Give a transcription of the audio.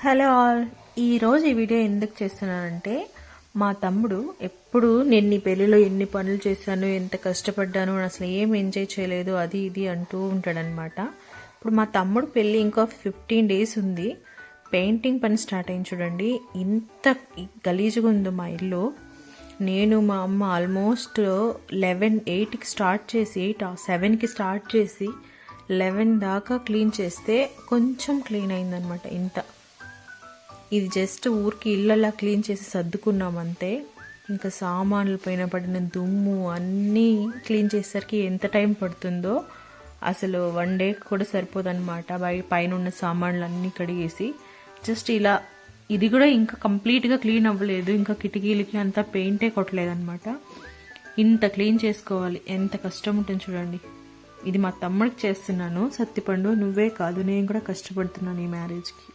Hello all. ఈరోజు ఈ video ఎందుకు చేస్తున్నానంటే మా తమ్ముడు ఎప్పుడు నేను నీ పెళ్ళిలో ఎన్ని పనులు చేశాను, ఎంత కష్టపడ్డాను, అసలు ఏం ఎంజాయ్ చేయలేదు అది ఇది అంటూ ఉంటాడనమాట. ఇప్పుడు మా తమ్ముడు పెళ్ళి ఇంకా 15 days ఉంది. పెయింటింగ్ పని స్టార్ట్ అయింది చూడండి. ఇంత గలీజుగా ఉందో మా ఇల్లు. నేను మా అమ్మ ఆల్మోస్ట్ 8కి స్టార్ట్ చేసి 7కి స్టార్ట్ చేసి 11 దాకా క్లీన్ చేస్తే కొంచెం క్లీన్ అయిందనమాట. ఇంత ఇది జస్ట్ ఊరికి ఇళ్ళలా క్లీన్ చేసి సర్దుకున్నామంతే. ఇంకా సామాన్లు పైన పడిన దుమ్ము అన్నీ క్లీన్ చేసేసరికి ఎంత టైం పడుతుందో అసలు 1 day కూడా సరిపోదన్నమాట. పైన ఉన్న సామాన్లు అన్నీ కడిగేసి జస్ట్ ఇలా ఇది కూడా ఇంకా కంప్లీట్గా క్లీన్ అవ్వలేదు. ఇంకా కిటికీలకి అంతా పెయింటే కొట్టలేదన్నమాట. ఇంత క్లీన్ చేసుకోవాలి, ఎంత కష్టం ఉంటుంది చూడండి. ఇది మా తమ్ముడికి చేస్తున్నాను. సత్తిపండు, నువ్వే కాదు నేను కూడా కష్టపడుతున్నాను ఈ మ్యారేజ్కి.